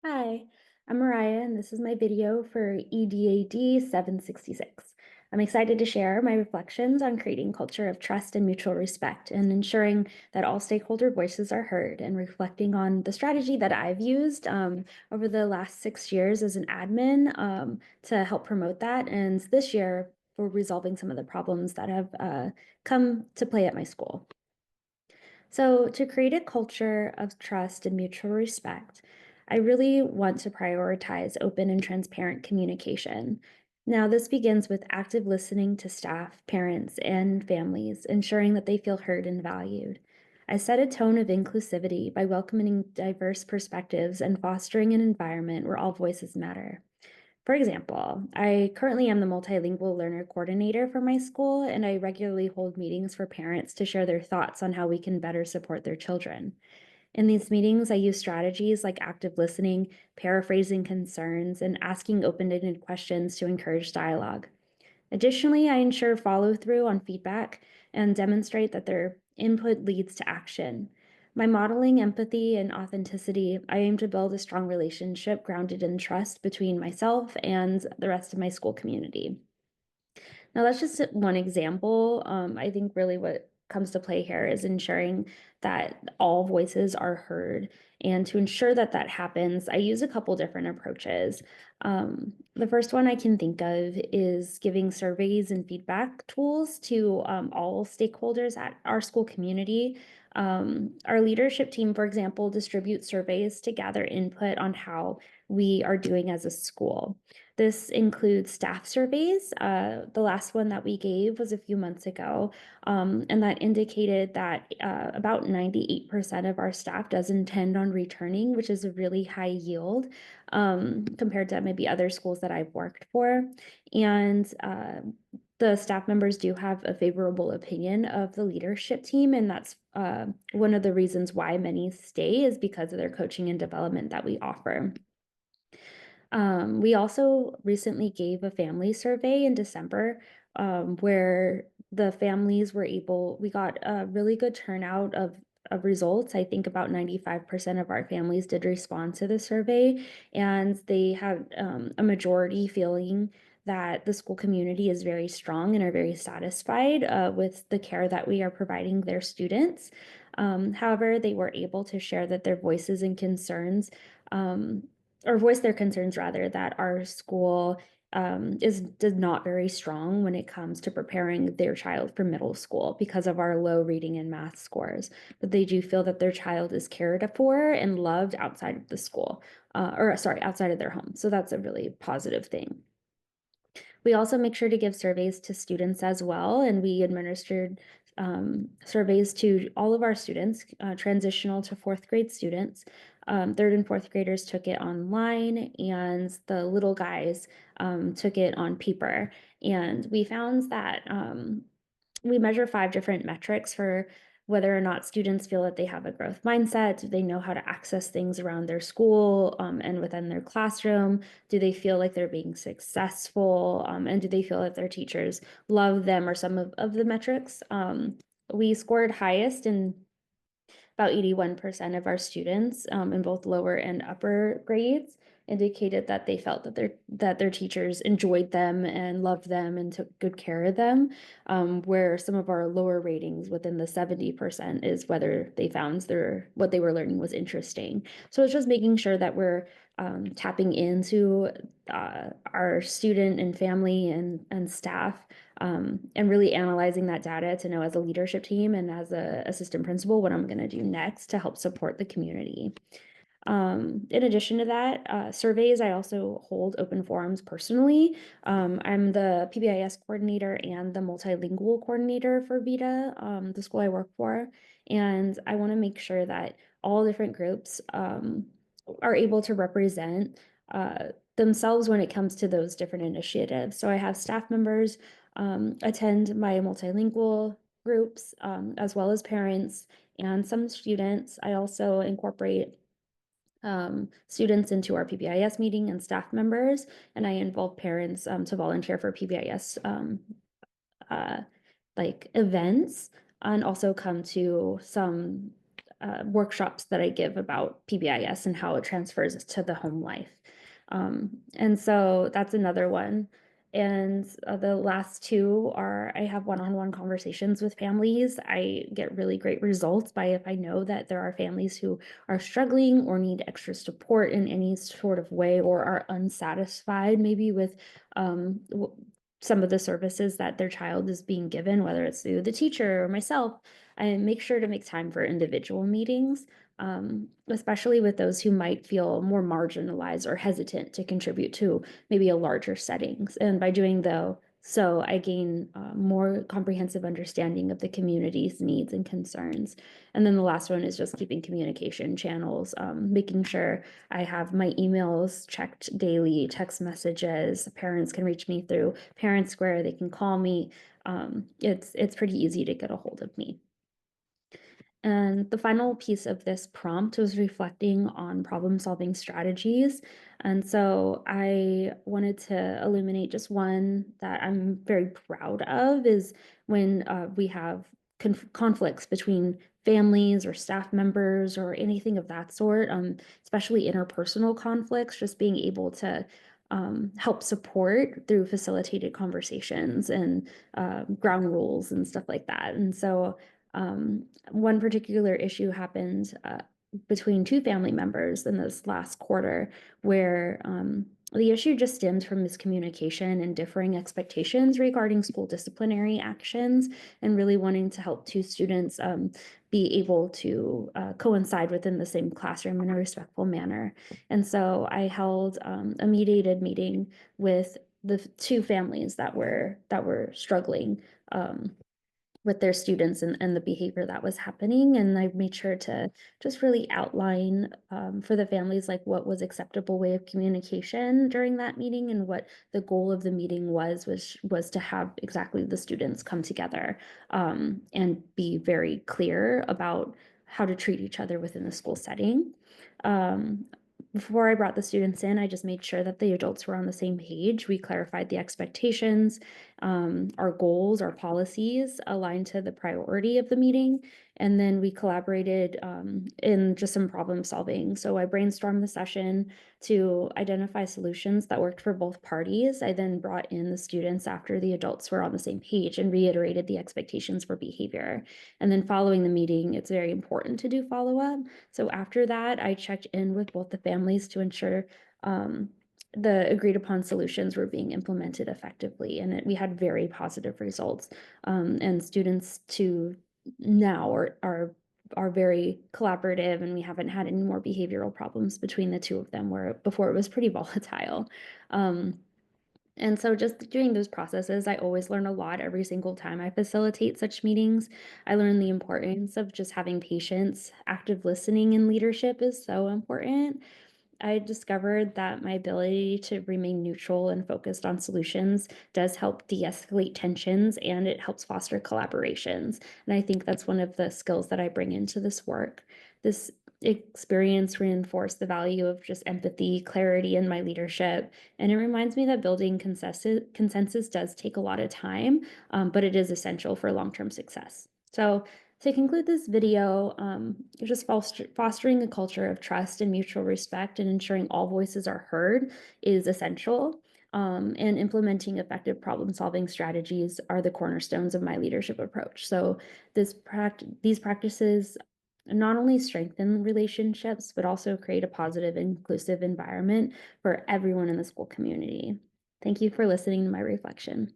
Hi, I'm Mariah, and this is my video for EDAD 766. I'm excited to share my reflections on creating culture of trust and mutual respect and ensuring that all stakeholder voices are heard and reflecting on the strategy that I've used over the last 6 years as an admin to help promote that, and this year for resolving some of the problems that have come to play at my school. So, to create a culture of trust and mutual respect, I really want to prioritize open and transparent communication. Now, this begins with active listening to staff, parents, and families, ensuring that they feel heard and valued. I set a tone of inclusivity by welcoming diverse perspectives and fostering an environment where all voices matter. For example, I currently am the multilingual learner coordinator for my school, and I regularly hold meetings for parents to share their thoughts on how we can better support their children. In these meetings, I use strategies like active listening, paraphrasing concerns, and asking open ended questions to encourage dialogue. Additionally, I ensure follow through on feedback and demonstrate that their input leads to action. By modeling empathy and authenticity, I aim to build a strong relationship grounded in trust between myself and the rest of my school community. Now, that's just one example. I think really what comes to play here is ensuring that all voices are heard. And to ensure that that happens, I use a couple different approaches. The first one I can think of is giving surveys and feedback tools to all stakeholders at our school community. Our leadership team, for example, distributes surveys to gather input on how we are doing as a school. This includes staff surveys. The last one that we gave was a few months ago, and that indicated that about 98% of our staff does intend on returning, which is a really high yield compared to maybe other schools that I've worked for. And the staff members do have a favorable opinion of the leadership team, and that's one of the reasons why many stay is because of their coaching and development that we offer. We also recently gave a family survey in December where the families were able, we got a really good turnout of results. I think about 95% of our families did respond to the survey, and they had a majority feeling that the school community is very strong and are very satisfied with the care that we are providing their students. However, they were able to share that their voices and concerns or voice their concerns rather that our school is not very strong when it comes to preparing their child for middle school because of our low reading and math scores. But they do feel that their child is cared for and loved outside of the school, or sorry, outside of their home. So that's a really positive thing. We also make sure to give surveys to students as well, and we administered surveys to all of our students, transitional to fourth grade students. Third and fourth graders took it online, and the little guys took it on paper. And we found that we measure 5 different metrics for whether or not students feel that they have a growth mindset. Do they know how to access things around their school and within their classroom? Do they feel like they're being successful? And do they feel that their teachers love them or some of the metrics? We scored highest in about 81% of our students in both lower and upper grades indicated that they felt that their teachers enjoyed them and loved them and took good care of them. Where some of our lower ratings within the 70% is whether they found what they were learning was interesting. So it's just making sure that we're tapping into our student and family and staff and really analyzing that data to know as a leadership team and as a assistant principal what I'm going to do next to help support the community. In addition to that, surveys, I also hold open forums personally. I'm the PBIS coordinator and the multilingual coordinator for VITA, the school I work for. And I want to make sure that all different groups are able to represent themselves when it comes to those different initiatives. So I have staff members attend my multilingual groups as well as parents and some students. I also incorporate students into our PBIS meeting and staff members, and I involve parents to volunteer for PBIS uh, like events and also come to some workshops that I give about PBIS and how it transfers to the home life. And so that's another one. And the last two are I have one-on-one conversations with families. I get really great results by if I know that there are families who are struggling or need extra support in any sort of way or are unsatisfied maybe with some of the services that their child is being given, whether it's through the teacher or myself. I make sure to make time for individual meetings, especially with those who might feel more marginalized or hesitant to contribute to maybe a larger settings. And by doing so, I gain more comprehensive understanding of the community's needs and concerns. And then the last one is just keeping communication channels, making sure I have my emails checked daily, text messages. Parents can reach me through Parent Square. They can call me. It's pretty easy to get a hold of me. And the final piece of this prompt was reflecting on problem-solving strategies. And so I wanted to illuminate just one that I'm very proud of is when we have conflicts between families or staff members or anything of that sort, especially interpersonal conflicts, just being able to help support through facilitated conversations and ground rules and stuff like that. And so one particular issue happened between two family members in this last quarter where the issue just stemmed from miscommunication and differing expectations regarding school disciplinary actions and really wanting to help two students be able to coincide within the same classroom in a respectful manner. And so I held a mediated meeting with the two families that were struggling with their students and the behavior that was happening. And I made sure to just really outline for the families like what was acceptable way of communication during that meeting and what the goal of the meeting was, which was to have exactly the students come together and be very clear about how to treat each other within the school setting. Before I brought the students in, I just made sure that the adults were on the same page. We clarified the expectations, our goals, our policies aligned to the priority of the meeting. And then we collaborated in just some problem solving. So I brainstormed the session to identify solutions that worked for both parties. I then brought in the students after the adults were on the same page and reiterated the expectations for behavior. And then following the meeting, it's very important to do follow-up. So after that, I checked in with both the families to ensure the agreed upon solutions were being implemented effectively. And we had very positive results. And students to now are very collaborative, and we haven't had any more behavioral problems between the two of them, where before it was pretty volatile. And so just doing those processes, I always learn a lot every single time I facilitate such meetings. I learn the importance of just having patience. Active listening in leadership is so important. I discovered that my ability to remain neutral and focused on solutions does help de-escalate tensions, and it helps foster collaborations. And I think that's one of the skills that I bring into this work. This experience reinforced the value of just empathy, clarity in my leadership, and it reminds me that building consensus does take a lot of time, but it is essential for long-term success. So to conclude this video, just fostering a culture of trust and mutual respect and ensuring all voices are heard is essential. And implementing effective problem-solving strategies are the cornerstones of my leadership approach. So these practices not only strengthen relationships, but also create a positive, inclusive environment for everyone in the school community. Thank you for listening to my reflection.